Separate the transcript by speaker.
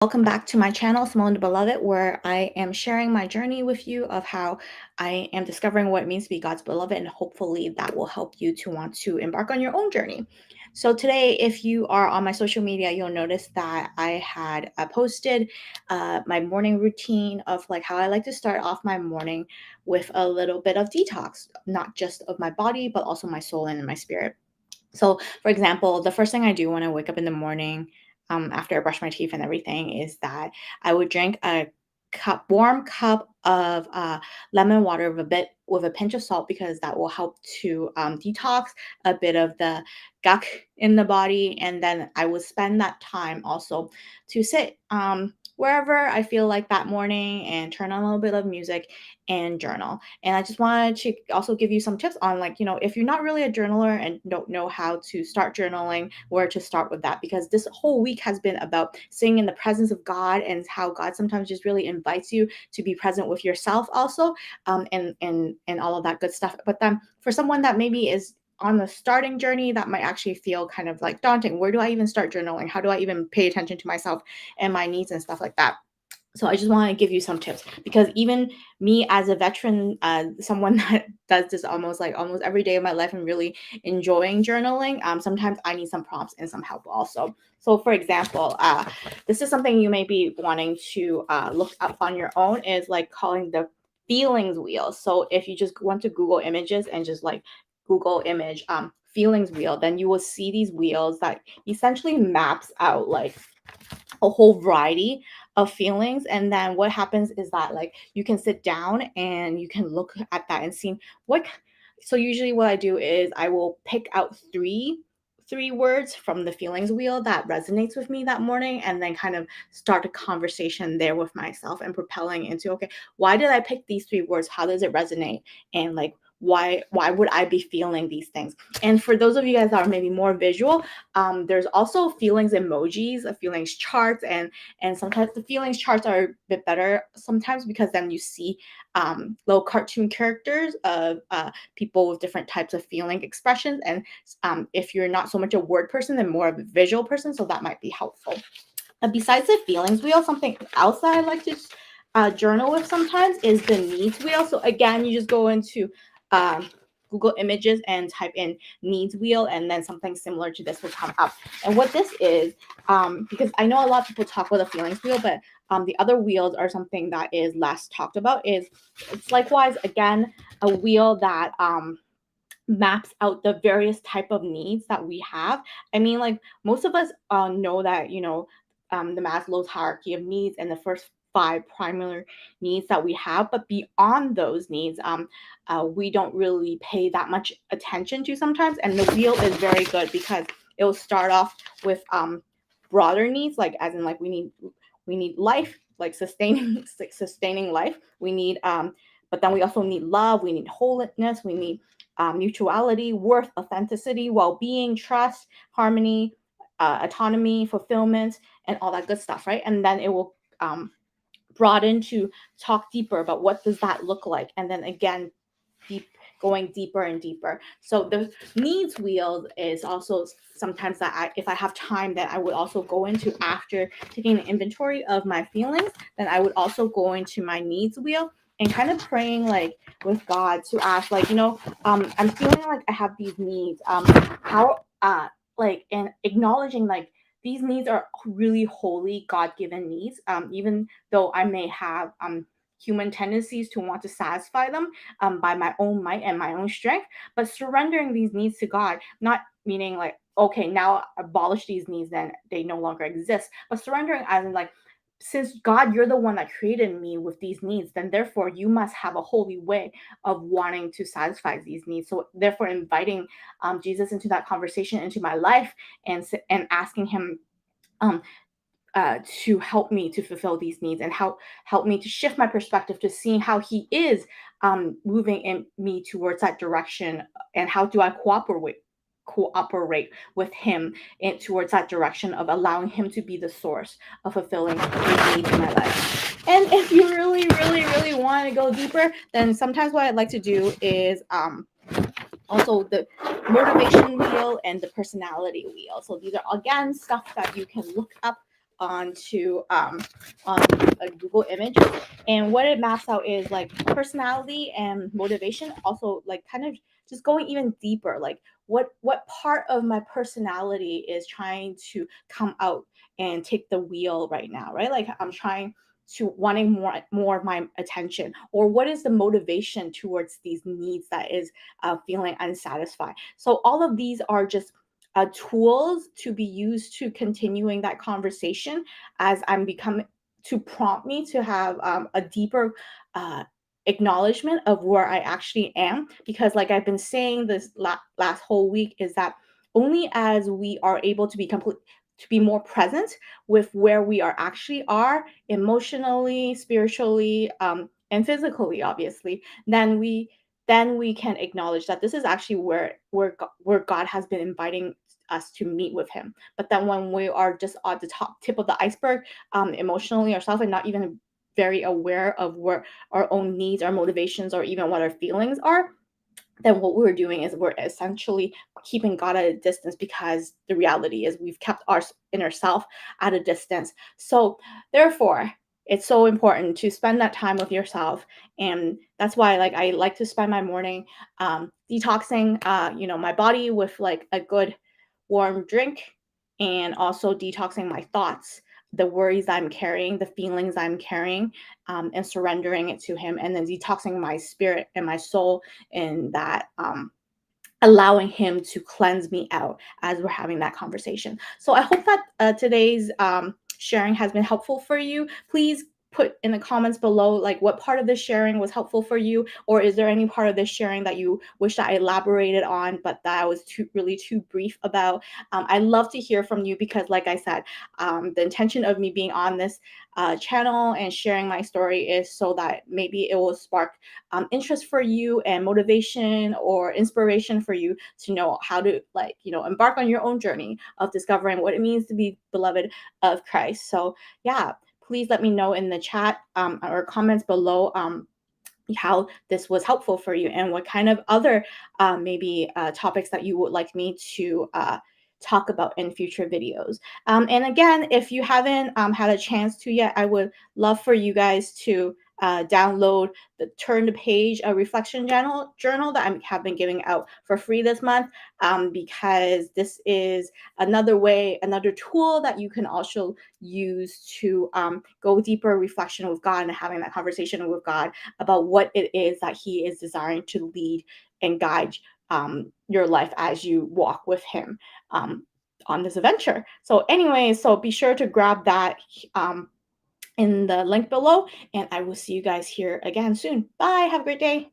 Speaker 1: Welcome back to my channel, Simone the Beloved, where I am sharing my journey with you of how I am discovering what it means to be God's beloved, and hopefully that will help you to want to embark on your own journey. So today, if you are on my social media, you'll notice that I had posted my morning routine of like how I like to start off my morning with a little bit of detox, not just of my body, but also my soul and my spirit. So, for example, the first thing I do when I wake up in the morning, after I brush my teeth and everything, is that I would drink a warm cup of lemon water with a pinch of salt, because that will help to detox a bit of the gunk in the body. And then I would spend that time also to sit wherever I feel like that morning and turn on a little bit of music and journal. And I just wanted to also give you some tips on, like, if you're not really a journaler and don't know how to start journaling, where to start with that. Because this whole week has been about sitting in the presence of God, and how God sometimes just really invites you to be present with yourself also, and all of that good stuff. But then for someone that maybe is on the starting journey, that might actually feel kind of like daunting. Where do I even start journaling? How do I even pay attention to myself and my needs and stuff like that? So I just want to give you some tips, because even me as a veteran, someone that does this almost every day of my life and really enjoying journaling, sometimes I need some prompts and some help also. So for example, this is something you may be wanting to look up on your own, is like calling the feelings wheel. So if you just want to Google images and just like Google image feelings wheel, then you will see these wheels that essentially maps out like a whole variety of feelings. And then what happens is that, like, you can sit down and you can look at that and see what. So usually what I do is I will pick out three words from the feelings wheel that resonates with me that morning, and then kind of start a conversation there with myself and propelling into, okay, why did I pick these three words? How does it resonate? And like, why would I be feeling these things? And for those of you guys that are maybe more visual, there's also feelings emojis, feelings charts, and sometimes the feelings charts are a bit better sometimes, because then you see little cartoon characters of people with different types of feeling expressions. And if you're not so much a word person and more of a visual person, so that might be helpful. Besides the feelings wheel, something else that I like to journal with sometimes is the needs wheel. So again, you just go into um, Google Images and type in needs wheel, and then something similar to this will come up. And what this is, because I know a lot of people talk about the feelings wheel, but the other wheels are something that is less talked about. It's likewise again a wheel that maps out the various type of needs that we have. I mean, like, most of us know that, the Maslow's hierarchy of needs, and the first five primary needs that we have. But beyond those needs, we don't really pay that much attention to sometimes. And the wheel is very good, because it will start off with broader needs, like as in like we need life, like sustaining life. We need but then we also need love, we need wholeness, we need mutuality, worth, authenticity, well-being, trust, harmony, autonomy, fulfillment, and all that good stuff, right? And then it will broaden to talk deeper about what does that look like, and then again, deep going deeper and deeper. So the needs wheel is also sometimes that if I have time, then I would also go into, after taking an inventory of my feelings, then I would also go into my needs wheel and kind of praying like with God to ask, like, I'm feeling like I have these needs. How like, and acknowledging like these needs are really holy God-given needs. Even though I may have human tendencies to want to satisfy them by my own might and my own strength, but surrendering these needs to God, not meaning like, okay, now abolish these needs, then they no longer exist, but surrendering as in like, since God, you're the one that created me with these needs, then therefore you must have a holy way of wanting to satisfy these needs. So therefore, inviting Jesus into that conversation, into my life, and asking him um, to help me to fulfill these needs, and help me to shift my perspective to seeing how he is moving in me towards that direction, and how do I cooperate with him towards that direction of allowing him to be the source of fulfilling these needs in my life. And if you really, really, really want to go deeper, then sometimes what I'd like to do is also the motivation wheel and the personality wheel. So these are again stuff that you can look up on a Google image, and what it maps out is like personality and motivation. Also, like kind of just going even deeper, like what part of my personality is trying to come out and take the wheel right now, right? Like I'm trying to wanting more of my attention, or what is the motivation towards these needs that is feeling unsatisfied. So all of these are just tools to be used to continuing that conversation as I'm becoming, to prompt me to have a deeper uh, acknowledgement of where I actually am. Because, like I've been saying this last whole week, is that only as we are able to be complete, to be more present with where we are actually are emotionally, spiritually, and physically, obviously, then we can acknowledge that this is actually where God has been inviting us to meet with Him. But then when we are just at the top tip of the iceberg, emotionally ourselves, and not even very aware of where our own needs, our motivations, or even what our feelings are, then what we're doing is we're essentially keeping God at a distance, because the reality is we've kept our inner self at a distance. So, therefore, it's so important to spend that time with yourself, and that's why, like, I like to spend my morning detoxing, my body with like a good warm drink, and also detoxing my thoughts, the worries I'm carrying, the feelings I'm carrying, and surrendering it to Him, and then detoxing my spirit and my soul, and that allowing Him to cleanse me out as we're having that conversation. So I hope that today's sharing has been helpful for you. Please put in the comments below like what part of this sharing was helpful for you, or is there any part of this sharing that you wish that I elaborated on but that I was too brief about. I love to hear from you, because like I said, the intention of me being on this channel and sharing my story is so that maybe it will spark interest for you, and motivation or inspiration for you to know how to, like, embark on your own journey of discovering what it means to be beloved of Christ. So yeah, please let me know in the chat or comments below how this was helpful for you, and what kind of other maybe topics that you would like me to talk about in future videos. And again, if you haven't had a chance to yet, I would love for you guys to download the Turn the Page, a reflection journal that I have been giving out for free this month, because this is another tool that you can also use to go deeper reflection with God, and having that conversation with God about what it is that He is desiring to lead and guide your life as you walk with Him um, on this adventure. So, anyway, so be sure to grab that in the link below, and I will see you guys here again soon. Bye. Have a great day.